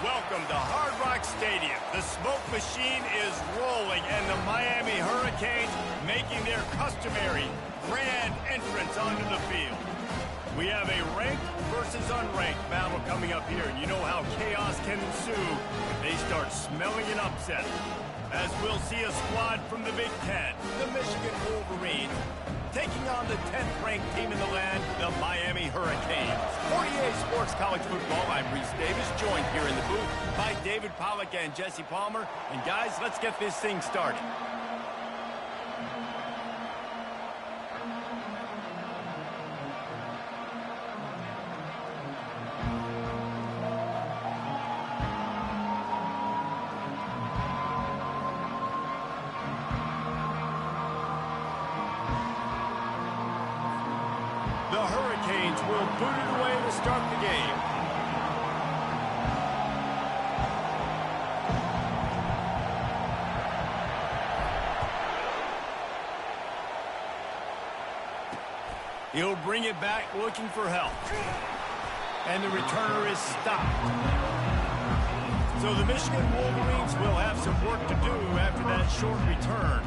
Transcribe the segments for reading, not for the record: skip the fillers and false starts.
Welcome to Hard Rock Stadium. The smoke machine is rolling, and the Miami Hurricanes making their customary grand entrance onto the field. We have a ranked versus unranked battle coming up here, and you know how chaos can ensue if they start smelling an upset. As we'll see a squad from the Big Ten, the Michigan Wolverines, taking on the 10th-ranked team in the land, the Miami Hurricanes. 48 Sports College Football, I'm Reese Davis, joined here in the booth by David Pollack and Jesse Palmer. And guys, let's get this thing started. The Hurricanes will boot it away to start the game. He'll bring it back looking for help. And the returner is stopped. So the Michigan Wolverines will have some work to do after that short return.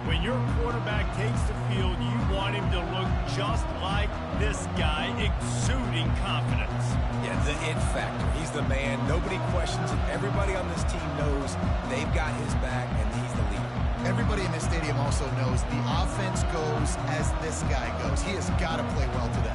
When your quarterback takes the field, you want him to look just like this guy, exuding confidence. Yeah, the it factor. He's the man. Nobody questions it. Everybody on this team knows they've got his back, and he's the leader. Everybody in this stadium also knows the offense goes as this guy goes. He has got to play well today.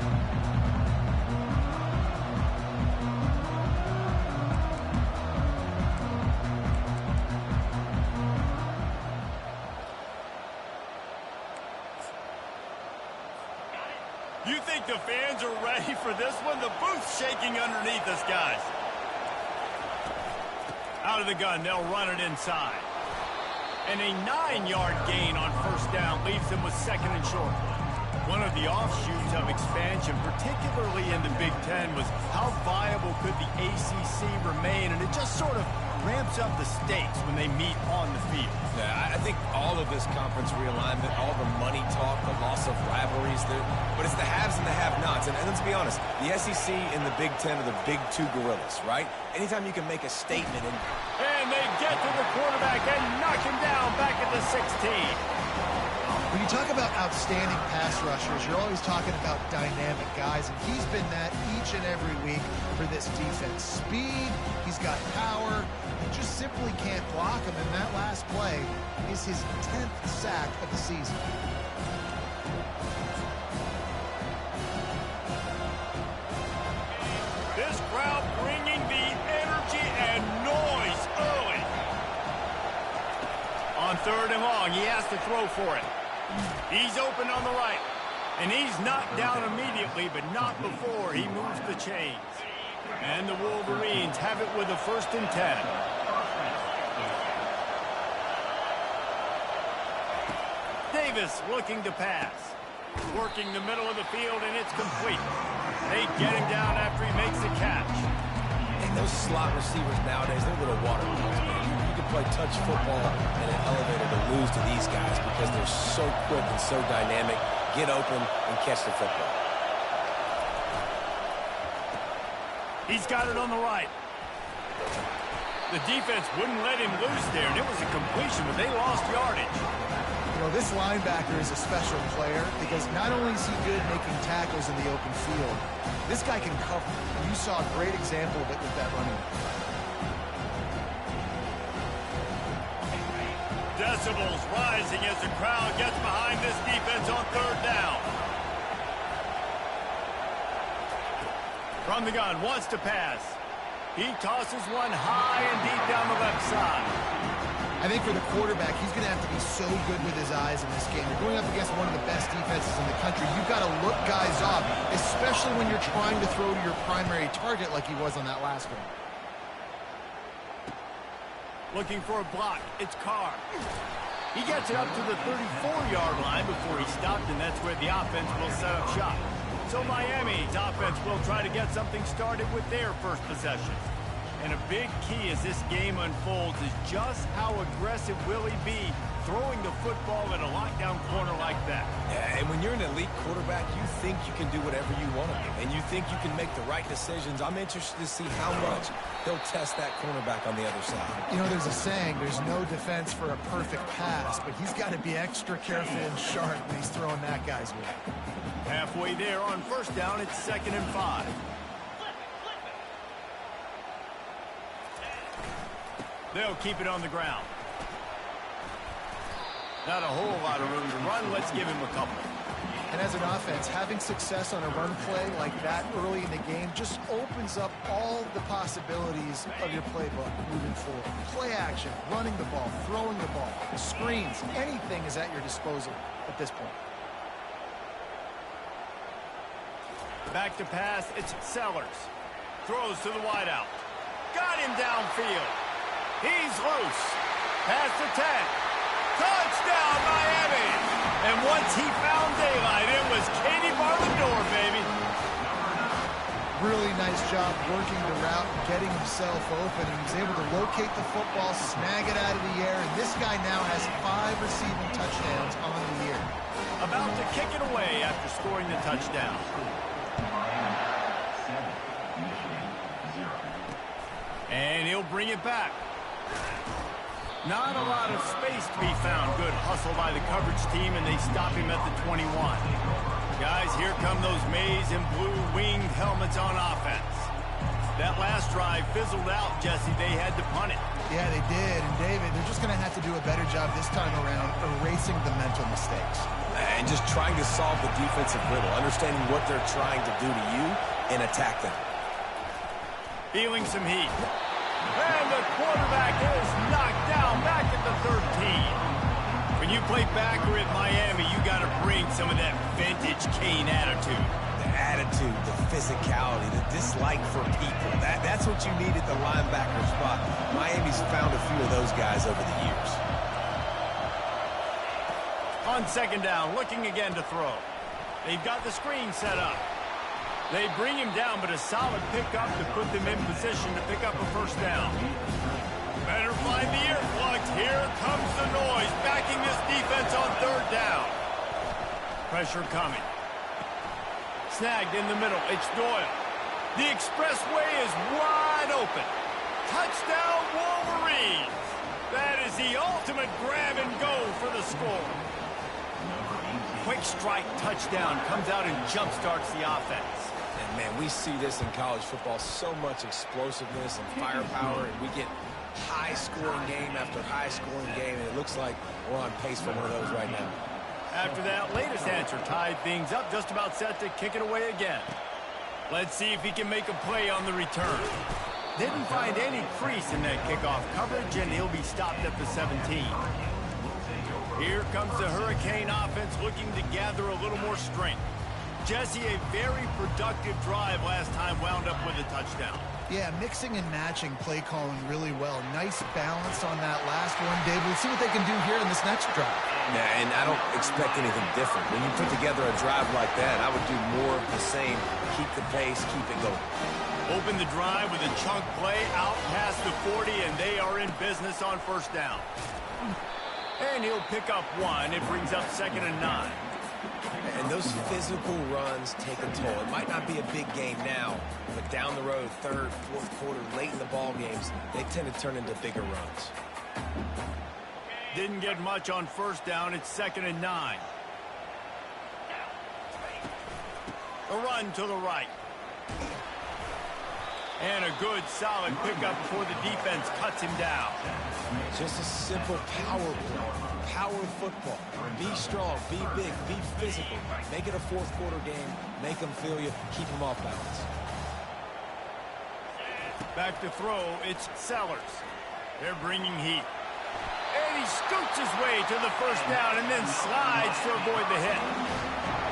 You think the fans are ready for this one? The booth's shaking underneath us, guys. Out of the gun, they'll run it inside. And a 9-yard gain on first down leaves them with second and short. One of the offshoots of expansion, particularly in the Big Ten, was how viable could the ACC remain, and it just sort of ramps up the stakes when they meet on the field. Yeah, I think all of this conference realignment, all the money talk, the loss of rivalries, but it's the haves and the have-nots. And let's be honest, the SEC and the Big Ten are the big two gorillas, right? Anytime you can make a statement and they get to the quarterback and knock him down back at the 16. When you talk about outstanding pass rushers, you're always talking about dynamic guys, and he's been that each and every week for this defense. Speed, he's got power, you just simply can't block him, and that last play is his 10th sack of the season. This crowd bringing the energy and noise early. On third and long, he has to throw for it. He's open on the right, and he's knocked down immediately, but not before he moves the chains. And the Wolverines have it with a 1st and 10. Davis looking to pass. Working the middle of the field, and it's complete. They get him down after he makes the catch. And those slot receivers nowadays, they're little water balls, man. You can play touch football in an elevator to lose to these guys because they're so quick and so dynamic. Get open and catch the football. He's got it on the right. The defense wouldn't let him loose there, and it was a completion, but they lost yardage. You know, this linebacker is a special player because not only is he good making tackles in the open field, this guy can cover. And you saw a great example of it with that running. Decibels rising as the crowd gets behind this defense on third down. From the gun, wants to pass. He tosses one high and deep down the left side. I think for the quarterback, he's going to have to be so good with his eyes in this game. You're going up against one of the best defenses in the country. You've got to look guys off, especially when you're trying to throw to your primary target like he was on that last one. Looking for a block. It's Carr. He gets it up to the 34-yard line before he stopped, and that's where the offense will set up shop. So Miami's offense will try to get something started with their first possession. And a big key as this game unfolds is just how aggressive will he be throwing the football in a lockdown corner like that. Yeah, and when you're an elite quarterback, you think you can do whatever you want to do, and you think you can make the right decisions. I'm interested to see how much he'll test that cornerback on the other side. You know, there's a saying, there's no defense for a perfect pass, but he's got to be extra careful and sharp when he's throwing that guy's way. Halfway there on first down, it's 2nd and 5. They'll keep it on the ground. Not a whole lot of room to run. Let's give him a couple. And as an offense, having success on a run play like that early in the game just opens up all the possibilities of your playbook moving forward. Play action, running the ball, throwing the ball, screens, anything is at your disposal at this point. Back to pass, it's Sellers. Throws to the wideout. Got him downfield. He's loose. Pass to 10. Touchdown, Miami! And once he found daylight, it was Katie bar the door, baby. Really nice job working the route and getting himself open. He was able to locate the football, snag it out of the air, and this guy now has 5 receiving touchdowns on the year. About to kick it away after scoring the touchdown. And he'll bring it back. Not a lot of space to be found. Good hustle by the coverage team, and they stop him at the 21. Guys, here come those maize and blue winged helmets on offense. That last drive fizzled out, Jesse. They had to punt it. Yeah, they did. And, David, they're just going to have to do a better job this time around erasing the mental mistakes. And just trying to solve the defensive riddle, understanding what they're trying to do to you and attack them. Feeling some heat. And the quarterback is knocked down back at the 13. When you play backer at Miami, you got to bring some of that vintage Kane attitude. The attitude, the physicality, the dislike for people. That's what you need at the linebacker spot. Miami's found a few of those guys over the years. On 2nd down, looking again to throw. They've got the screen set up. They bring him down, but a solid pickup to put them in position to pick up a first down. Better find the earplugs. Here comes the noise, backing this defense on 3rd down. Pressure coming. Snagged in the middle. It's Doyle. The expressway is wide open. Touchdown, Wolverines. That is the ultimate grab and go for the score. Quick strike touchdown comes out and jump-starts the offense. And, man, we see this in college football, so much explosiveness and firepower, and we get high-scoring game after high-scoring game, and it looks like we're on pace for one of those right now. After that latest answer tied things up, just about set to kick it away again. Let's see if he can make a play on the return. Didn't find any crease in that kickoff coverage, and he'll be stopped at the 17. Here comes the Hurricane offense looking to gather a little more strength. Jesse, a very productive drive last time wound up with a touchdown. Yeah, mixing and matching play calling really well. Nice balance on that last one, David. Let's see what they can do here in this next drive. Yeah, and I don't expect anything different. When you put together a drive like that, I would do more of the same. Keep the pace, keep it going. Open the drive with a chunk play out past the 40, and they are in business on first down. And he'll pick up 1. It brings up 2nd and 9. And those physical runs take a toll. It might not be a big game now, but down the road, 3rd, 4th quarter, late in the ball games, they tend to turn into bigger runs. Didn't get much on first down. It's 2nd and 9. A run to the right. And a good, solid pickup before the defense cuts him down. Just a simple power play. Power football. Be strong, be big, be physical. Make it a 4th quarter game. Make them feel you. Keep them off balance. Back to throw, it's Sellers. They're bringing heat. And he scoots his way to the first down and then slides to avoid the hit.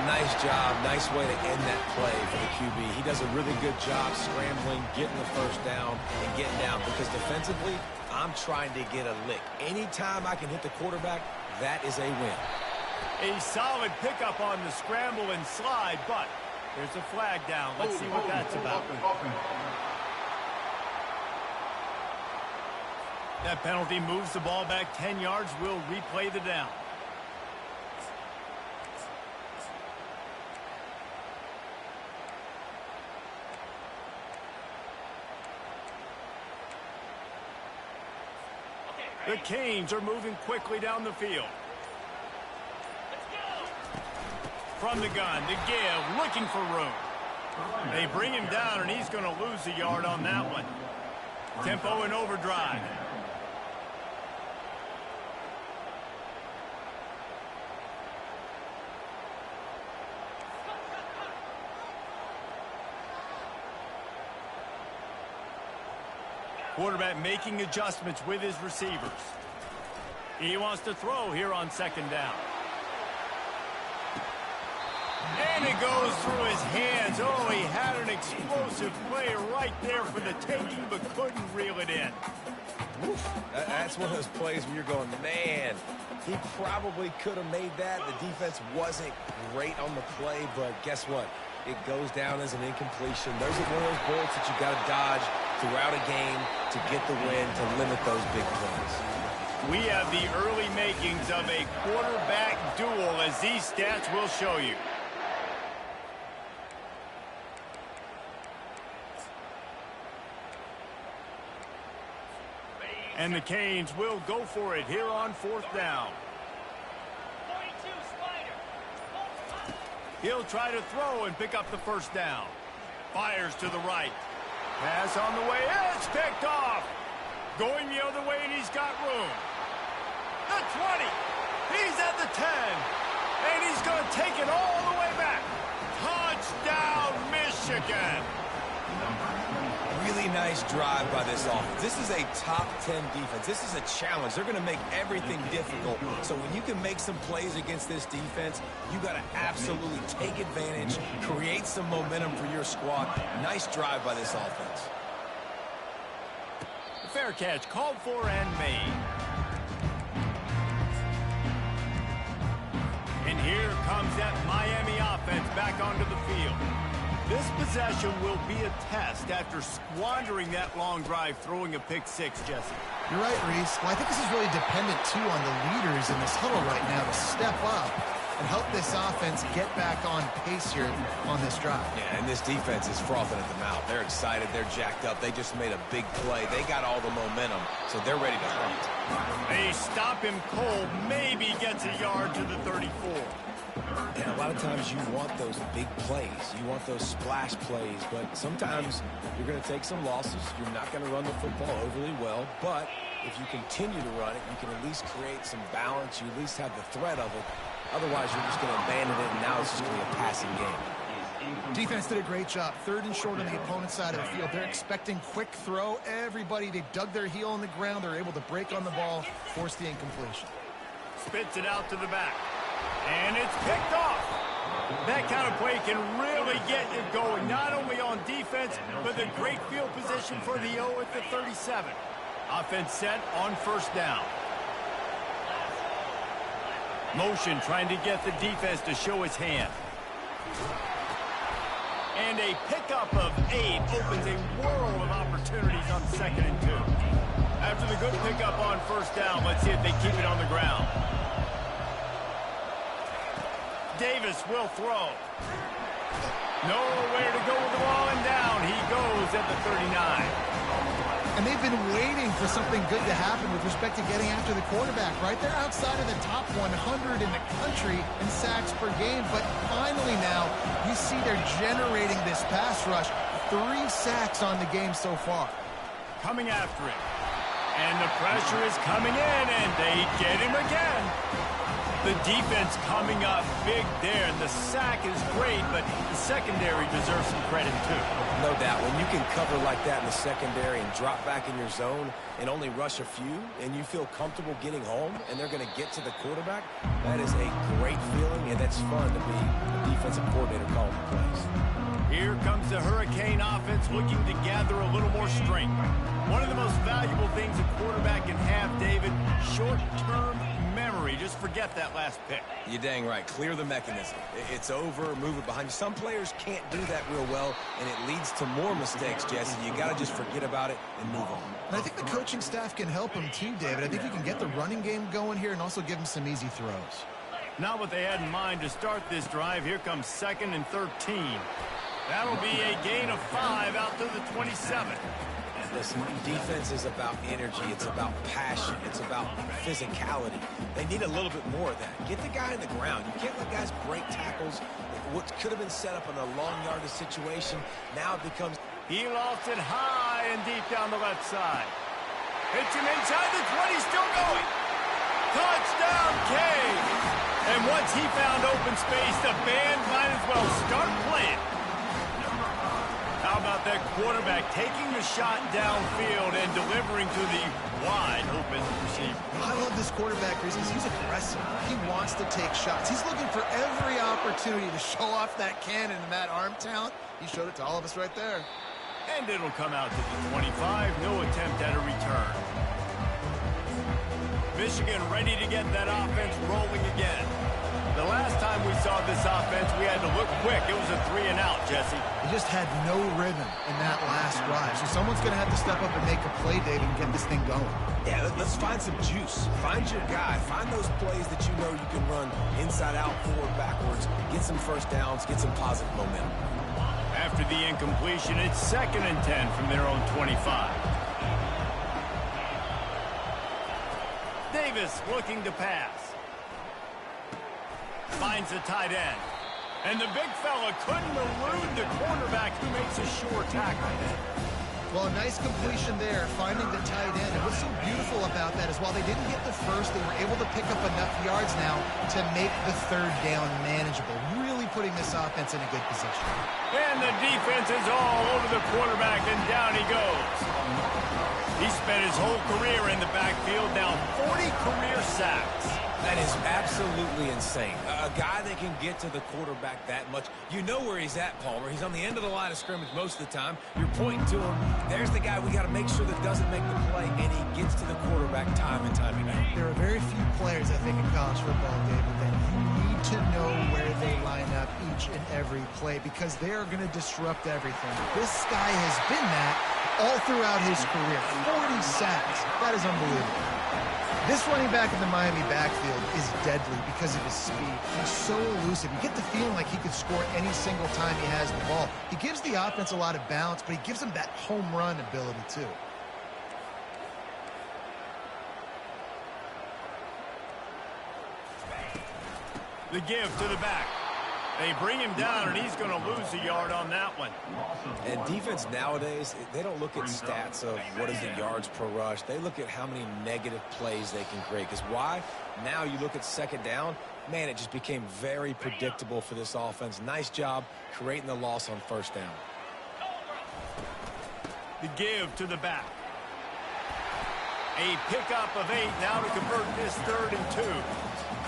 Nice job. Nice way to end that play for the QB. He does a really good job scrambling, getting the first down, and getting down. Because defensively, I'm trying to get a lick. Anytime I can hit the quarterback, that is a win. A solid pickup on the scramble and slide, but there's a flag down. Let's see what that's about. That penalty moves the ball back 10 yards. We'll replay the down. The Canes are moving quickly down the field. From the gun, to give, looking for room. They bring him down, and he's going to lose a yard on that one. Tempo and overdrive. Quarterback making adjustments with his receivers. He wants to throw here on second down. And it goes through his hands. Oh, he had an explosive play right there for the taking, but couldn't reel it in. Oof. That's one of those plays where you're going, man, he probably could have made that. The defense wasn't great on the play, but guess what? It goes down as an incompletion. Those are one of those bullets that you got to dodge throughout a game to get the win, to limit those big plays. We have the early makings of a quarterback duel, as these stats will show you. And the Canes will go for it here on fourth down. He'll try to throw and pick up the first down. Fires to the right. Pass on the way. It's picked off. Going the other way, and he's got room. The 20. He's at the 10. And he's going to take it all the way back. Touchdown, Michigan. Really nice drive by this offense. This is a top 10 defense. This is a challenge. They're going to make everything difficult. So when you can make some plays against this defense, you got to absolutely take advantage, create some momentum for your squad. Nice drive by this offense. The fair catch called for and made. And here comes that Miami offense back onto the field. This possession will be a test after squandering that long drive, throwing a pick six, Jesse. You're right, Reese. Well, I think this is really dependent, too, on the leaders in this huddle right now to step up and help this offense get back on pace here on this drive. Yeah, and this defense is frothing at the mouth. They're excited. They're jacked up. They just made a big play. They got all the momentum, so they're ready to hunt. They stop him cold. Maybe gets a yard to the 34. And a lot of times you want those big plays. You want those splash plays, but sometimes you're going to take some losses. You're not going to run the football overly well, but if you continue to run it, you can at least create some balance. You at least have the threat of it. Otherwise, you're just going to abandon it, and now it's just going to be a passing game. Defense did a great job. Third and short on the opponent's side of the field. They're expecting quick throw. Everybody, they dug their heel on the ground. They're able to break on the ball, force the incompletion. Spits it out to the back. And it's picked off. That kind of play can really get you going, not only on defense, but the great field position for the O at the 37. Offense set on first down. Motion trying to get the defense to show its hand. And a pickup of 8 opens a world of opportunities on 2nd and 2. After the good pickup on first down, let's see if they keep it on the ground. Davis will throw. Nowhere to go with the ball, and down he goes at the 39. And they've been waiting for something good to happen with respect to getting after the quarterback, right? They're outside of the top 100 in the country in sacks per game, but finally now you see they're generating this pass rush. 3 sacks on the game so far. Coming after him. And the pressure is coming in, and they get him again. The defense coming up big there, and the sack is great, but the secondary deserves some credit too. No doubt. When you can cover like that in the secondary and drop back in your zone and only rush a few, and you feel comfortable getting home, and they're going to get to the quarterback, that is a great feeling, and that's fun to be a defensive coordinator calling the plays. Here comes the Hurricane offense looking to gather a little more strength. One of the most valuable things a quarterback can have, David, short-term memory. Just forget that last pick. You're dang right. Clear the mechanism. It's over, move it behind you. Some players can't do that real well, and it leads to more mistakes, Jesse. You got to just forget about it and move on. And I think the coaching staff can help him too, David. I think you can get the running game going here and also give him some easy throws. Not what they had in mind to start this drive. Here comes 2nd and 13. That'll be a gain of 5 out to the 27. Listen, defense is about energy. It's about passion. It's about physicality. They need a little bit more of that. Get the guy in the ground. You can't let guys break tackles. What could have been set up in a long yardage situation, now it becomes... He lost it high and deep down the left side. Hits him inside the 20, still going. Touchdown, Cade. And once he found open space, the band might as well start playing. How about that quarterback taking the shot downfield and delivering to the wide open receiver? I love this quarterback because he's aggressive. He wants to take shots. He's looking for every opportunity to show off that cannon and that arm talent. He showed it to all of us right there. And it'll come out to the 25. No attempt at a return. Michigan ready to get that offense rolling again. The last time we saw this offense, we had to look quick. It was a 3-and-out, Jesse. He just had no rhythm in that last drive. So someone's going to have to step up and make a play, David, and get this thing going. Yeah, let's find some juice. Find your guy. Find those plays that you know you can run inside out, forward, backwards. Get some first downs. Get some positive momentum. After the incompletion, it's 2nd and 10 from their own 25. Davis looking to pass. Finds the tight end. And the big fella couldn't elude the quarterback who makes a sure tackle. Well, a nice completion there, finding the tight end. And what's so beautiful about that is while they didn't get the first, they were able to pick up enough yards now to make the 3rd down manageable, really putting this offense in a good position. And the defense is all over the quarterback, and down he goes. He spent his whole career in the backfield, now 40 career sacks. That is absolutely insane. A guy that can get to the quarterback that much. You know where he's at, Palmer. He's on the end of the line of scrimmage most of the time. You're pointing to him. There's the guy we got to make sure that doesn't make the play, and he gets to the quarterback time and time again. There are very few players, I think, in college football, David, that you need to know where they line up each and every play because they are going to disrupt everything. This guy has been that all throughout his career. 40 sacks. That is unbelievable. This running back in the Miami backfield is deadly because of his speed. He's so elusive. You get the feeling like he could score any single time he has the ball. He gives the offense a lot of balance, but he gives them that home run ability too. The give to the back. They bring him down, and he's going to lose a yard on that one. And defense nowadays, they don't look at stats of what is the yards per rush. They look at how many negative plays they can create. Because why? Now you look at 2nd down, man, it just became very predictable for this offense. Nice job creating the loss on 1st down. The give to the back. A pickup of 8 now to convert this 3rd and 2.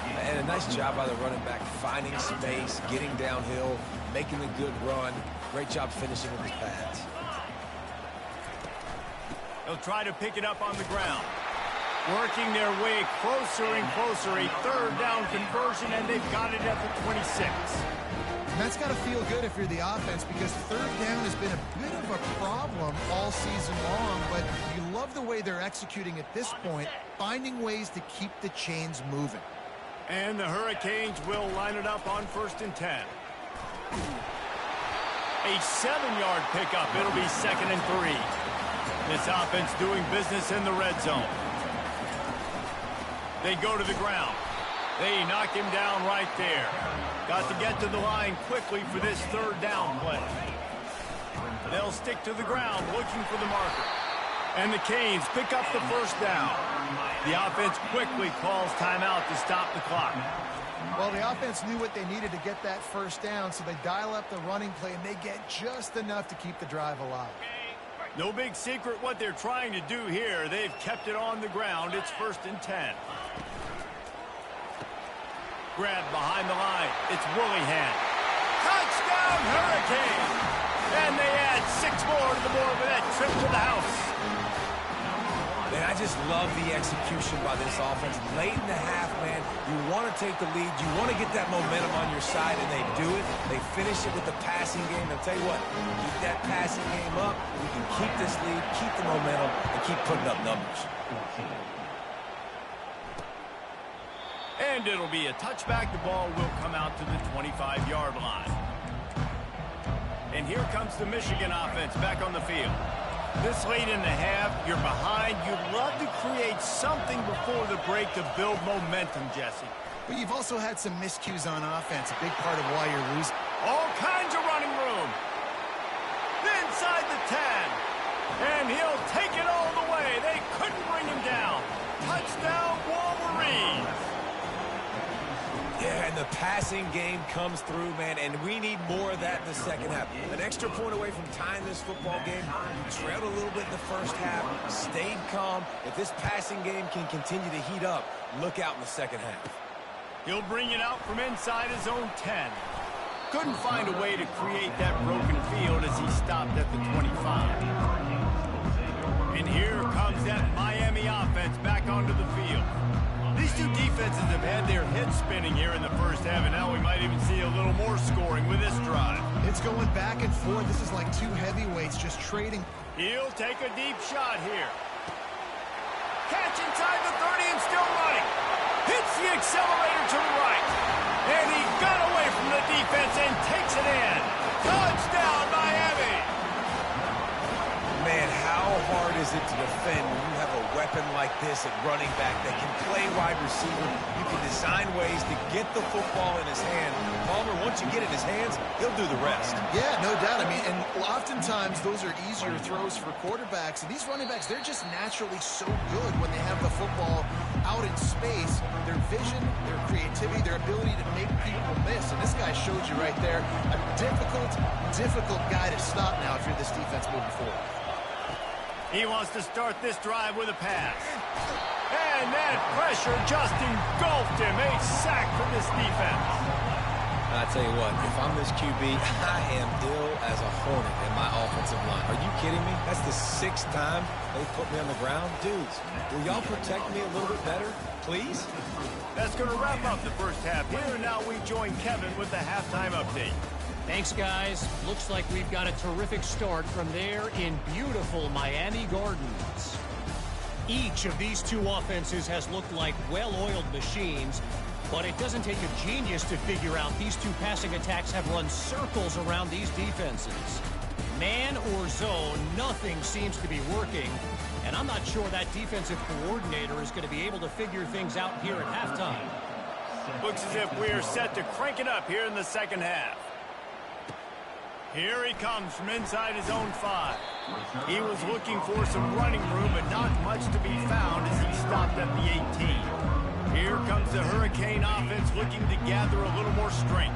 And a nice job by the running back, finding space, getting downhill, making a good run. Great job finishing with his pads. They'll try to pick it up on the ground. Working their way closer and closer. A 3rd down conversion, and they've got it at the 26. And that's got to feel good if you're the offense because 3rd down has been a bit of a problem all season long, but you love the way they're executing at this point, finding ways to keep the chains moving. And the Hurricanes will line it up on 1st and 10. A 7-yard pickup. It'll be 2nd and 3. This offense doing business in the red zone. They go to the ground. They knock him down right there. Got to get to the line quickly for this 3rd down play. They'll stick to the ground looking for the marker. And the Canes pick up the 1st down. The offense quickly calls timeout to stop the clock. Well, the offense knew what they needed to get that 1st down, so they dial up the running play, and they get just enough to keep the drive alive. No big secret what they're trying to do here. They've kept it on the ground. It's 1st and 10. Grab behind the line. It's Willingham. Touchdown, Hurricane! And they add 6 more to the board with that trip to the house. Man, I just love the execution by this offense. Late in the half, man, you want to take the lead. You want to get that momentum on your side, and they do it. They finish it with the passing game. I'll tell you what, keep that passing game up. We can keep this lead, keep the momentum, and keep putting up numbers. And it'll be a touchback. The ball will come out to the 25-yard line. And here comes the Michigan offense back on the field. This late in the half, you're behind. You'd love to create something before the break to build momentum, Jesse. But you've also had some miscues on offense, a big part of why you're losing. All kinds of running room. Inside the 10. And he'll take it all the way. They couldn't bring him down. Touchdown, Wolverines. Yeah, and the passing game comes through, man, and we need more of that in the second half. An extra point away from tying this football game. You trailed a little bit in the first half, stayed calm. If this passing game can continue to heat up, look out in the second half. He'll bring it out from inside his own 10. Couldn't find a way to create that broken field as he stopped at the 25. And here comes that Miami offense back onto the field. These two defenses have had their heads spinning here in the first half, and now we might even see a little more scoring with this drive. It's going back and forth. This is like two heavyweights just trading. He'll take a deep shot here. Catch inside the 30 and still running. Hits the accelerator to the right. And he got away from the defense and takes it in. Touchdown, Miami! Man, how hard is it to defend when you have a weapon like this at running back that can play wide receiver? You can design ways to get the football in his hand. Palmer, once you get it in his hands, he'll do the rest. Yeah, no doubt. I mean, and oftentimes those are easier throws for quarterbacks. And these running backs, they're just naturally so good when they have the football out in space. Their vision, their creativity, their ability to make people miss. And this guy showed you right there a difficult guy to stop now if you're this defense moving forward. He wants to start this drive with a pass. And that pressure just engulfed him. A sack for this defense. I tell you what, if I'm this QB, I am ill as a hornet in my offensive line. Are you kidding me? That's the 6th time they put me on the ground. Dudes, will y'all protect me a little bit better, please? That's going to wrap up the first half here. And now we join Kevin with the halftime update. Thanks, guys. Looks like we've got a terrific start from there in beautiful Miami Gardens. Each of these two offenses has looked like well-oiled machines, but it doesn't take a genius to figure out these two passing attacks have run circles around these defenses. Man or zone, nothing seems to be working, and I'm not sure that defensive coordinator is going to be able to figure things out here at halftime. Looks as if we're set to crank it up here in the second half. Here he comes from inside his own 5. He was looking for some running room, but not much to be found as he stopped at the 18. Here comes the Hurricane offense looking to gather a little more strength.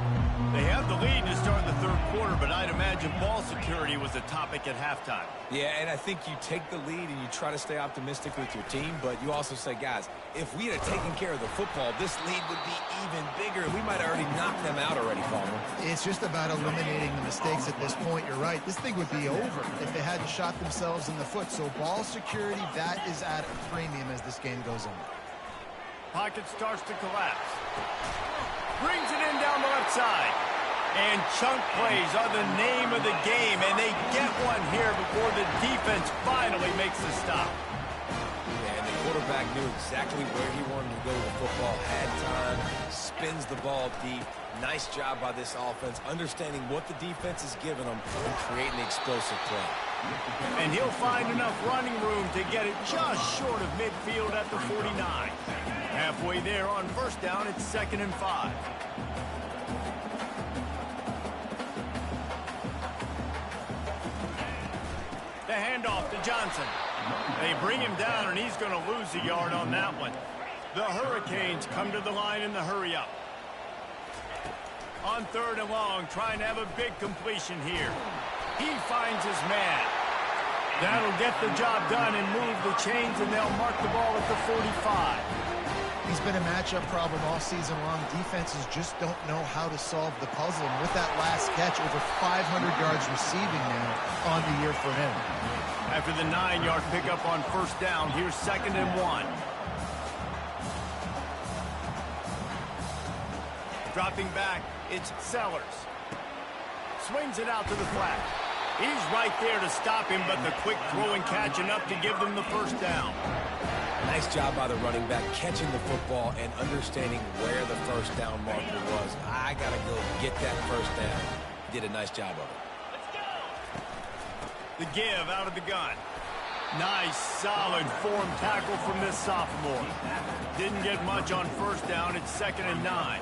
They have the lead to start the third quarter, but I'd imagine ball security was a topic at halftime. Yeah, and I think you take the lead and you try to stay optimistic with your team, but you also say, guys, if we had taken care of the football, this lead would be even bigger. We might have already knocked them out already, Palmer. It's just about eliminating the mistakes at this point. You're right. This thing would be over if they hadn't shot themselves in the foot. So ball security, that is at a premium as this game goes on. Pocket starts to collapse. Brings it in down the left side. And chunk plays are the name of the game, and they get one here before the defense finally makes the stop. Yeah, and the quarterback knew exactly where he wanted to go with the football, had time, spins the ball deep. Nice job by this offense, understanding what the defense is giving them and creating explosive play. And he'll find enough running room to get it just short of midfield at the 49. Halfway there on first down, it's 2nd and 5. The handoff to Johnson. They bring him down, and he's going to lose a yard on that one. The Hurricanes come to the line in the hurry-up. On 3rd and long, trying to have a big completion here. He finds his man. That'll get the job done and move the chains, and they'll mark the ball at the 45. He's been a matchup problem all season long. Defenses just don't know how to solve the puzzle. And with that last catch, over 500 yards receiving now on the year for him. After the 9-yard pickup on first down, here's 2nd and 1. Dropping back, it's Sellers. Swings it out to the flat. He's right there to stop him, but the quick throw and catch enough to give them the first down. Nice job by the running back catching the football and understanding where the first down marker was. I got to go get that first down. He did a nice job of it. The give out of the gun. Nice, solid form tackle from this sophomore. Didn't get much on first down. It's 2nd and 9.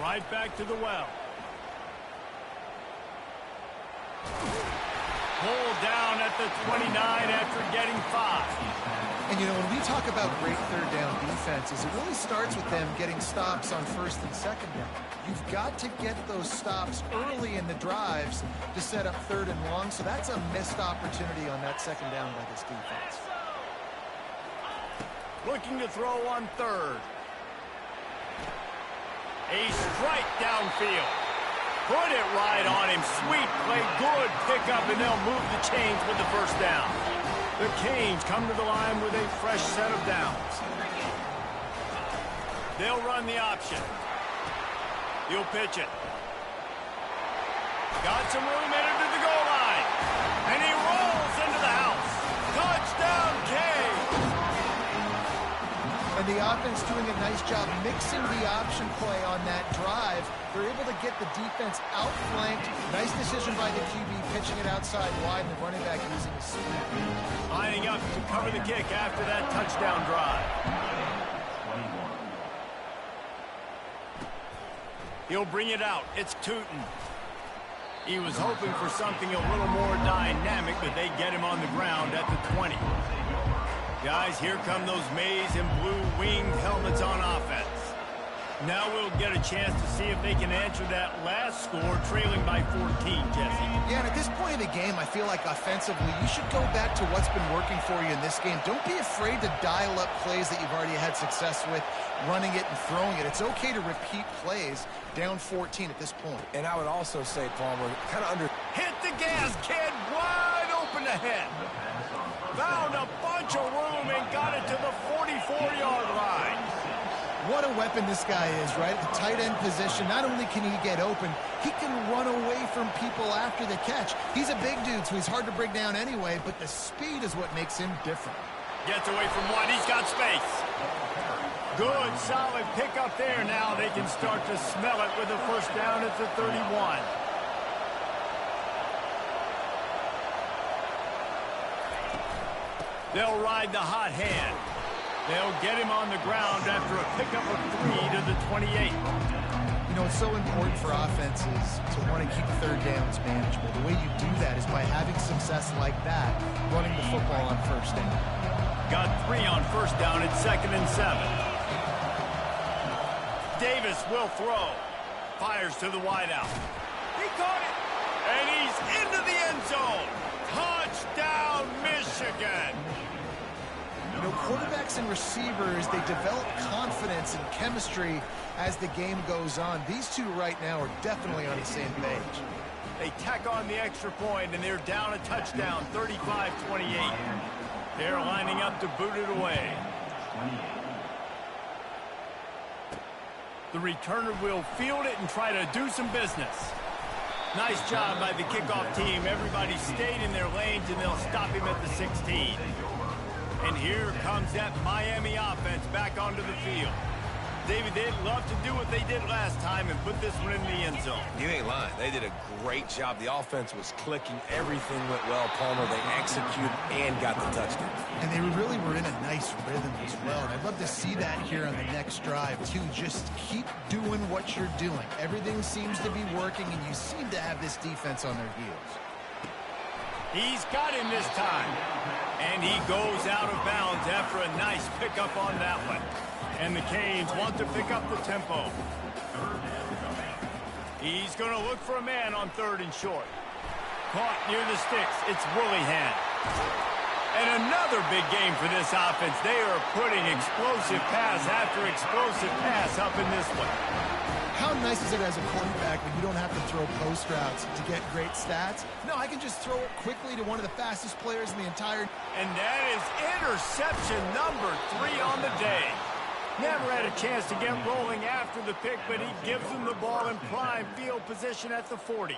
Right back to the well. Pulled down at the 29 after getting 5. And, you know, when we talk about great third down defenses, it really starts with them getting stops on first and second down. You've got to get those stops early in the drives to set up 3rd and long, so that's a missed opportunity on that second down by this defense. Looking to throw on 3rd. A strike downfield. Put it right on him. Sweet play. Good pickup, and they'll move the chains with the first down. The Canes come to the line with a fresh set of downs. They'll run the option. He'll pitch it. Got some room headed to the goal line. And he rolls into the house. Touchdown, Canes. And the offense doing a nice job mixing the option play on that drive. They're able to get the defense outflanked. Nice decision by the QB, pitching it outside wide, and the running back using his speed. Lining up to cover the kick after that touchdown drive. He'll bring it out. It's Tootin. He was hoping for something a little more dynamic, but they get him on the ground at the 20. Guys, here come those maize and blue winged helmets on offense. Now we'll get a chance to see if they can answer that last score, trailing by 14, Jesse. Yeah, and at this point in the game, I feel like offensively, you should go back to what's been working for you in this game. Don't be afraid to dial up plays that you've already had success with, running it and throwing it. It's okay to repeat plays down 14 at this point. And I would also say, Palmer, kind of under... Hit the gas, kid. Wide open ahead. Found a bunch of room and got it to the 44-yard line. What a weapon this guy is, right? At the tight end position, not only can he get open, he can run away from people after the catch. He's a big dude, so he's hard to bring down anyway, but the speed is what makes him different. Gets away from one. He's got space. Good, solid pickup there. Now they can start to smell it with a first down at the 31. They'll ride the hot hand. They'll get him on the ground after a pickup of 3 to the 28. You know, it's so important for offenses to want to keep third downs manageable. The way you do that is by having success like that, running the football on first down. Got 3 on first down at 2nd and 7. Davis will throw. Fires to the wideout. He caught it. And he's into the end zone. Touchdown, Michigan. You know, quarterbacks and receivers, they develop confidence and chemistry as the game goes on. These two right now are definitely on the same page. They tack on the extra point, and they're down a touchdown, 35-28. They're lining up to boot it away. The returner will field it and try to do some business. Nice job by the kickoff team. Everybody stayed in their lanes, and they'll stop him at the 16. And here comes that Miami offense back onto the field. David, they'd love to do what they did last time and put this one in the end zone. You ain't lying. They did a great job. The offense was clicking. Everything went well, Palmer. They executed and got the touchdown. And they really were in a nice rhythm as well. And I'd love to see that here on the next drive, too. Just keep doing what you're doing. Everything seems to be working, and you seem to have this defense on their heels. He's got him this time. And he goes out of bounds after a nice pickup on that one. And the Canes want to pick up the tempo. He's going to look for a man on 3rd and short. Caught near the sticks. It's Willingham. And another big game for this offense. They are putting explosive pass after explosive pass up in this one. How nice is it as a quarterback when you don't have to throw post routes to get great stats? No, I can just throw it quickly to one of the fastest players in the entire... And that is interception number 3 on the day. Never had a chance to get rolling after the pick, but he gives them the ball in prime field position at the 40.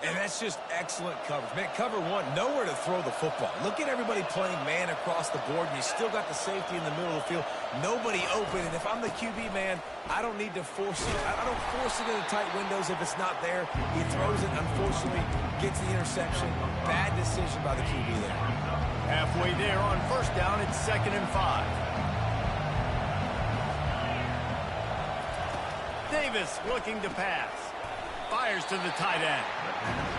And that's just excellent coverage. Man, cover one, nowhere to throw the football. Look at everybody playing man across the board, and you still got the safety in the middle of the field. Nobody open, and if I'm the QB, man, I don't need to force it. I don't force it into tight windows if it's not there. He throws it, unfortunately, gets the interception. Bad decision by the QB there. Halfway there on first down, it's 2nd and 5. Davis looking to pass. Fires to the tight end.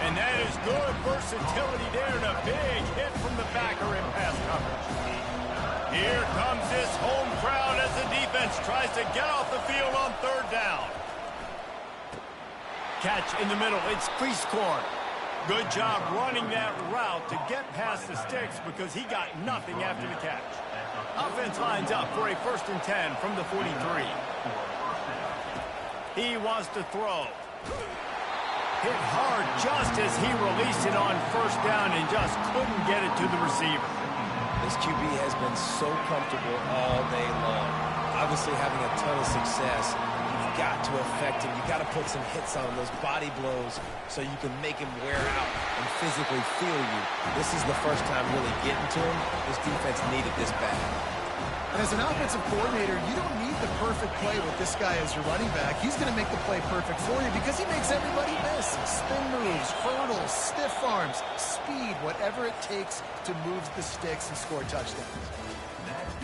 And that is good versatility there and a big hit from the backer in pass coverage. Here comes this home crowd as the defense tries to get off the field on 3rd down. Catch in the middle. It's Priestcorn. Good job running that route to get past the sticks because he got nothing after the catch. Offense lines up for a 1st and 10 from the 43. He wants to throw. Hit hard just as he released it on 1st down and just couldn't get it to the receiver. This QB has been so comfortable all day long. Obviously having a ton of success. You've got to affect him. You've got to put some hits on him, those body blows, so you can make him wear out and physically feel you. This is the first time really getting to him. This defense needed this bad. And as an offensive coordinator, you don't need the perfect play with this guy as your running back. He's going to make the play perfect for you because he makes everybody miss. Spin moves, hurdles, stiff arms, speed, whatever it takes to move the sticks and score touchdowns.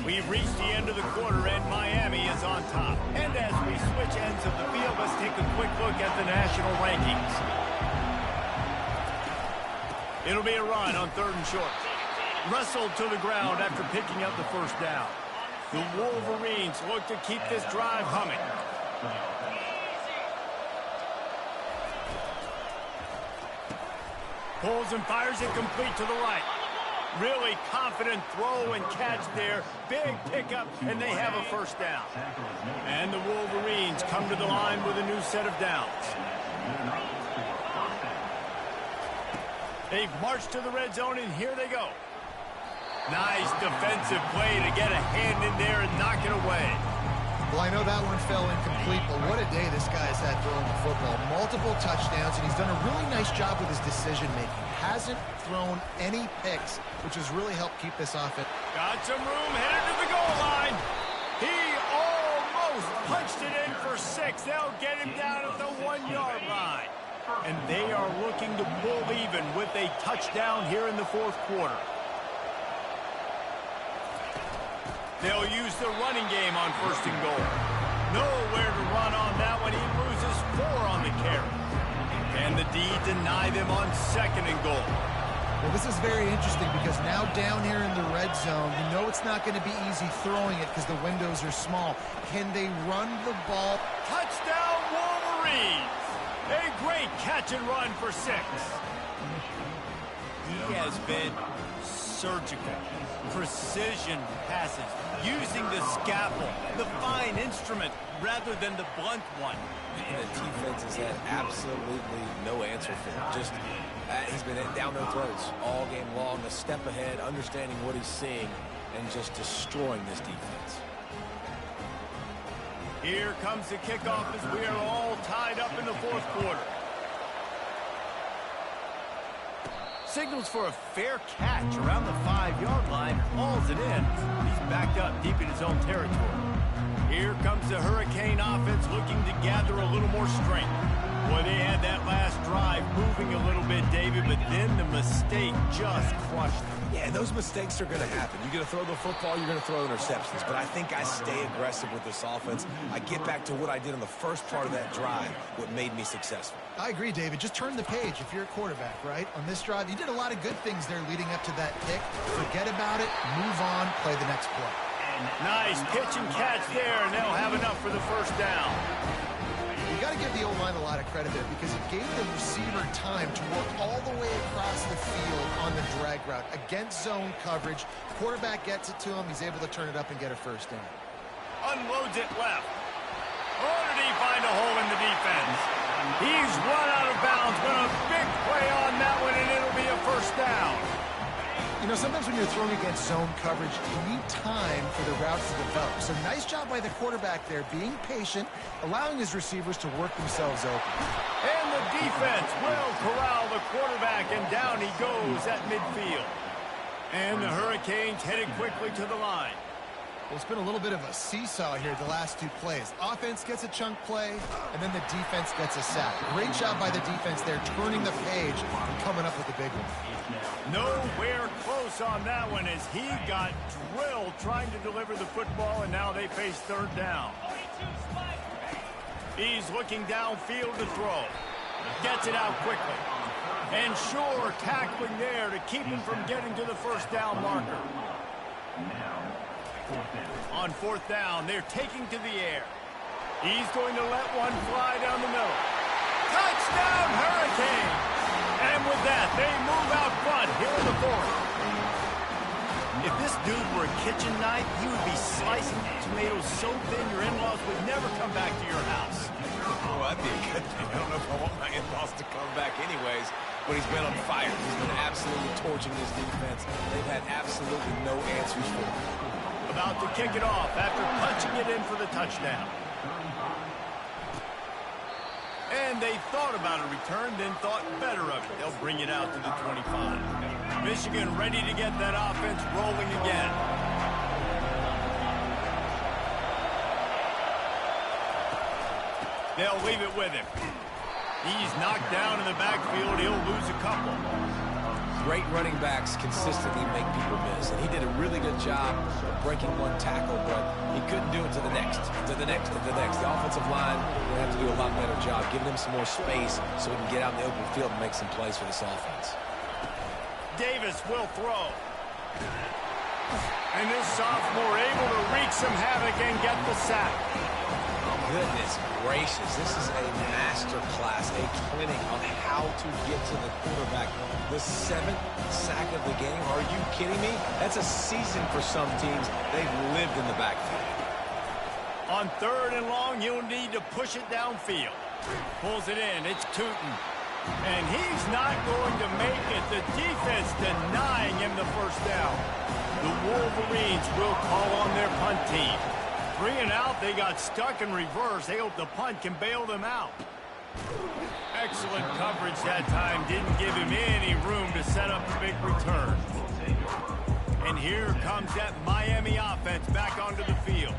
We've reached the end of the quarter, and Miami is on top. And as we switch ends of the field, let's take a quick look at the national rankings. It'll be a run on 3rd and short. Wrestled to the ground after picking up the 1st down. The Wolverines look to keep this drive humming. Pulls and fires it complete to the right. Really confident throw and catch there. Big pickup, and they have a 1st down. And the Wolverines come to the line with a new set of downs. They've marched to the red zone, and here they go. Nice defensive play to get a hand in there and knock it away. Well, I know that one fell incomplete, but what a day this guy's had throwing the football. Multiple touchdowns, and he's done a really nice job with his decision-making. Hasn't thrown any picks, which has really helped keep this offense. Got some room, headed to the goal line. He almost punched it in for 6. They'll get him down at the 1-yard line. And they are looking to pull even with a touchdown here in the 4th quarter. They'll use the running game on 1st and goal. Nowhere to run on that one. He loses 4 on the carry. And the D deny them on 2nd and goal. Well, this is very interesting because now down here in the red zone, you know it's not going to be easy throwing it because the windows are small. Can they run the ball? Touchdown, Wolverines! A great catch and run for 6. He has been surgical. Precision passes, using the scalpel, the fine instrument, rather than the blunt one. And the defense has had absolutely no answer for him. Just, he's been down their throats all game long, a step ahead, understanding what he's seeing, and just destroying this defense. Here comes the kickoff as we are all tied up in the 4th quarter. Signals for a fair catch around the 5-yard line, hauls it in. He's backed up deep in his own territory. Here comes the Hurricane offense looking to gather a little more strength. Boy, they had that last drive moving a little bit, David, but then the mistake just crushed them. Yeah, those mistakes are going to happen. You're going to throw the football, you're going to throw interceptions. But I think I stay aggressive with this offense. I get back to what I did in the first part of that drive, what made me successful. I agree, David. Just turn the page if you're a quarterback, right? On this drive, you did a lot of good things there leading up to that pick. Forget about it, move on, play the next play. Nice pitch and catch there, and they'll have enough for the 1st down. You got to give the O-line a lot of credit there because it gave the receiver time to work all the way across the field on the drag route against zone coverage. Quarterback gets it to him. He's able to turn it up and get a first down. Unloads it left. Oh, did he find a hole in the defense? He's run out of bounds, but a big play on that one, and it'll be a first down. You know, sometimes when you're throwing against zone coverage, you need time for the routes to develop. So nice job by the quarterback there, being patient, allowing his receivers to work themselves open. And the defense will corral the quarterback, and down he goes at midfield. And the Hurricanes headed quickly to the line. Well, it's been a little bit of a seesaw here the last two plays. Offense gets a chunk play, and then the defense gets a sack. Great job by the defense there, turning the page and coming up with the big one. Nowhere close on that one as he got drilled trying to deliver the football, and now they face third down. He's looking downfield to throw. Gets it out quickly. And sure, tackling there to keep him from getting to the first down marker. On fourth down, they're taking to the air. He's going to let one fly down the middle. Touchdown, Hurricane! And with that, they move out front here in the fourth. If this dude were a kitchen knife, he would be slicing tomatoes so thin your in-laws would never come back to your house. Oh, that'd be a good thing. I don't know if I want my in-laws to come back anyways, but he's been on fire. He's been absolutely torching this defense. They've had absolutely no answers for him. About to kick it off after punching it in for the touchdown. And they thought about a return, then thought better of it. They'll bring it out to the 25. Michigan ready to get that offense rolling again. They'll leave it with him. He's knocked down in the backfield. He'll lose a couple. Great running backs consistently make people miss, and he did a really good job of breaking one tackle, but he couldn't do it to the next, to the next, to the next. The offensive line will have to do a lot better job, giving him some more space so he can get out in the open field and make some plays for this offense. Davis will throw. And this sophomore able to wreak some havoc and get the sack. Goodness gracious, this is a master class, a clinic on how to get to the quarterback. The 7th sack of the game, are you kidding me? That's a season for some teams. They've lived in the backfield. On third and long, you'll need to push it downfield. Pulls it in, it's Tootin. And he's not going to make it. The defense denying him the first down. The Wolverines will call on their punt team. 3 and out, they got stuck in reverse. They hope the punt can bail them out. Excellent coverage that time. Didn't give him any room to set up a big return. And here comes that Miami offense back onto the field.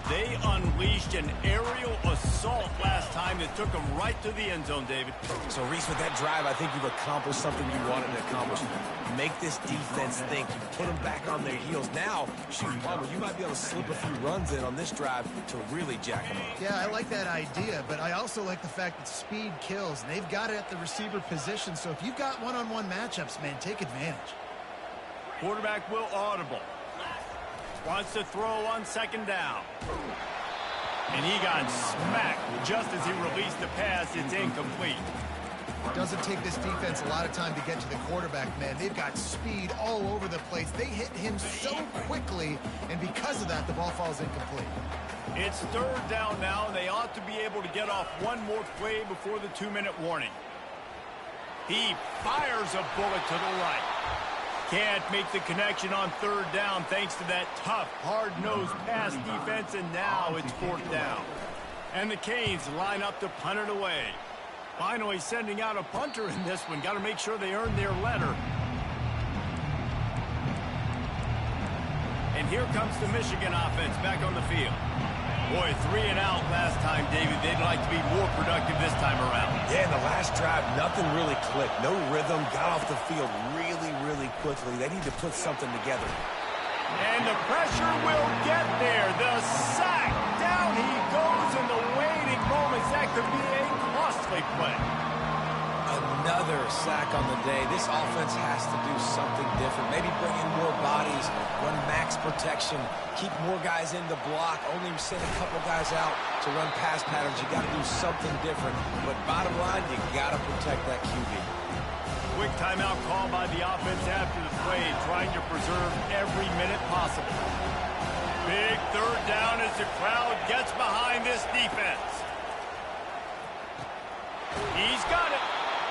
They unleashed an aerial assault last time that took them right to the end zone, David. So, Reese, with that drive, I think you've accomplished something you wanted to accomplish. Make this defense think. You put them back on their heels. Now, shoot, Palmer, you might be able to slip a few runs in on this drive to really jack them up. Yeah, I like that idea, but I also like the fact that speed kills. And they've got it at the receiver position, so if you've got one-on-one matchups, man, take advantage. Quarterback will audible. Wants to throw on second down. And he got smacked just as he released the pass. It's incomplete. It doesn't take this defense a lot of time to get to the quarterback, man. They've got speed all over the place. They hit him so quickly, and because of that, the ball falls incomplete. It's third down now, and they ought to be able to get off one more play before the 2-minute warning. He fires a bullet to the right. Can't make the connection on third down thanks to that tough, hard-nosed pass defense, and now it's fourth down. And the Canes line up to punt it away. Finally sending out a punter in this one. Got to make sure they earn their letter. And here comes the Michigan offense back on the field. Boy, 3 and out last time, David. They'd like to be more productive this time around. Yeah, in the last drive, nothing really clicked. No rhythm, got off the field really quickly. They need to put something together. And the pressure will get there. The sack. Down he goes in the waiting moments. That could be a costly play. Another sack on the day. This offense has to do something different. Maybe bring in more bodies, run max box protection, keep more guys in the block, only send a couple guys out to run pass patterns. You got to do something different. But bottom line, you got to protect that QB. Quick timeout call by the offense after the play, trying to preserve every minute possible. Big third down as the crowd gets behind this defense. He's got it.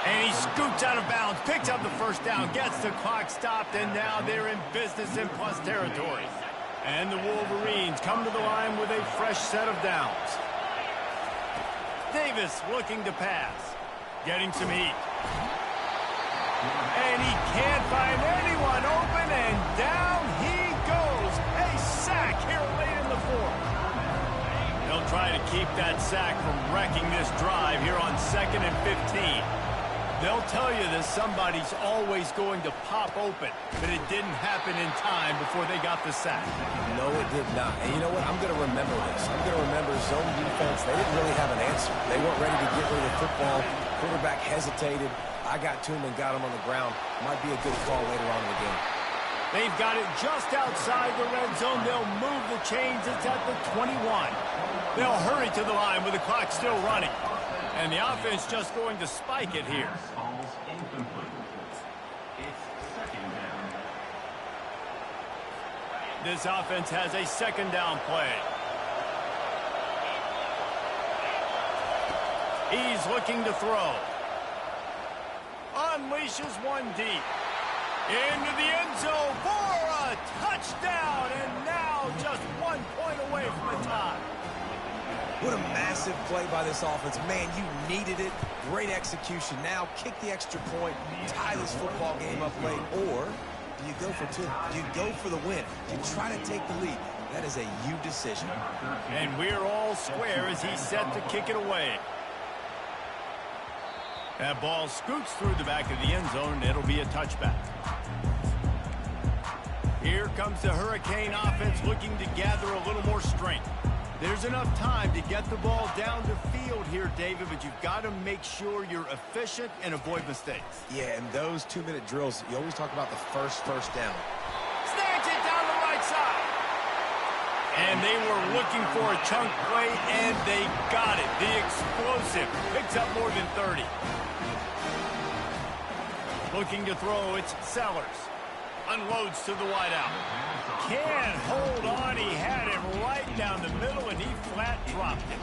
And he scoots out of bounds, picks up the first down, gets the clock stopped, and now they're in business in plus territory. And the Wolverines come to the line with a fresh set of downs. Davis looking to pass, getting some heat. And he can't find anyone open, and down he goes. A sack here late in the fourth. They'll try to keep that sack from wrecking this drive here on 2nd and 15. They'll tell you that somebody's always going to pop open, but it didn't happen in time before they got the sack. No, it did not. And you know what? I'm going to remember this. I'm going to remember zone defense. They didn't really have an answer. They weren't ready to get rid of the football. Quarterback hesitated. I got to him and got him on the ground. Might be a good call later on in the game. They've got it just outside the red zone. They'll move the chains. It's at the 21. They'll hurry to the line with the clock still running. And the offense just going to spike it here. This offense has a 2nd down play. He's looking to throw. Unleashes one deep. Into the end zone for a touchdown. And now just 1 point away from a tie. What a massive play by this offense. Man, you needed it. Great execution. Now kick the extra point, tie this football game up late, or do you go for two? Do you go for the win? Do you try to take the lead? That is a you decision. And we're all square as he's set to kick it away. That ball scoots through the back of the end zone, and it'll be a touchback. Here comes the Hurricane offense looking to gather a little more strength. There's enough time to get the ball down the field here, David, but you've got to make sure you're efficient and avoid mistakes. Yeah, and those 2-minute drills, you always talk about the first down. Snatch it down the right side. And they were looking for a chunk play, and they got it. The explosive picks up more than 30. Looking to throw, it's Sellers. Unloads to the wideout. Can't hold on. He had it right down the middle, and he flat dropped it.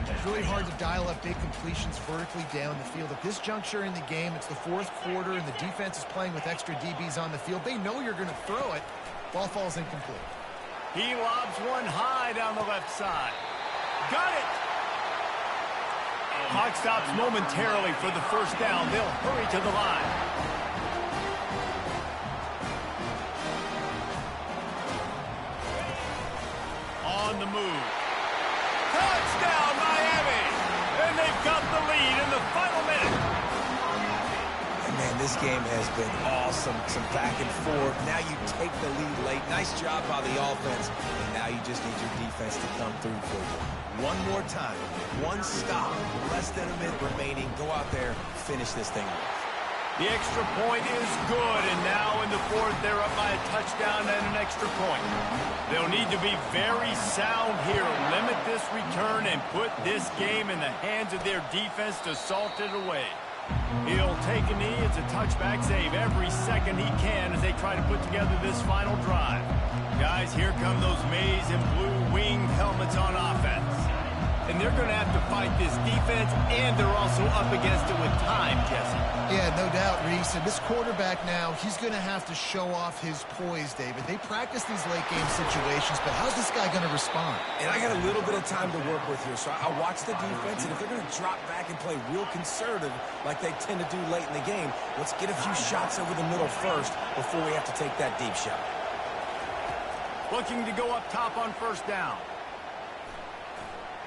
It's really hard to dial up big completions vertically down the field. At this juncture in the game, it's the 4th quarter, and the defense is playing with extra DBs on the field. They know you're going to throw it. Ball falls incomplete. He lobs one high down the left side. Got it! Clock stops momentarily for the first down. They'll hurry to the line. On the move. Touchdown, Miami! And they've got the lead in the final minute. And man, this game has been awesome. Some back and forth. Now you take the lead late. Nice job by the offense. And now you just need your defense to come through for you. One more time. One stop. Less than a minute remaining. Go out there. Finish this thing off. The extra point is good, and now in the 4th, they're up by a touchdown and an extra point. They'll need to be very sound here, limit this return, and put this game in the hands of their defense to salt it away. He'll take a knee. It's a touchback save every second he can as they try to put together this final drive. Guys, here come those maize and blue winged helmets on offense. And they're going to have to fight this defense, and they're also up against it with time, Jesse. Yeah, no doubt, Reese. And this quarterback now, he's going to have to show off his poise, David. They practice these late-game situations, but how's this guy going to respond? And I got a little bit of time to work with here, so I watch the defense, and if they're going to drop back and play real conservative like they tend to do late in the game, let's get a few shots over the middle first before we have to take that deep shot. Looking to go up top on first down.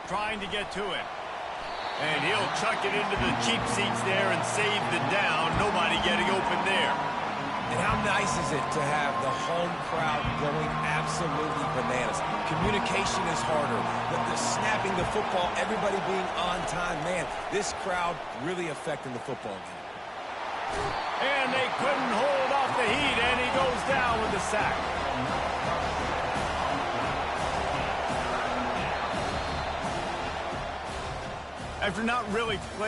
Trying to get to it. And he'll chuck it into the cheap seats there and save the down. Nobody getting open there. And how nice is it to have the home crowd going absolutely bananas? Communication is harder. The snapping the football, everybody being on time. Man, this crowd really affecting the football game. And they couldn't hold off the heat, and he he goes down with the sack. After not really playing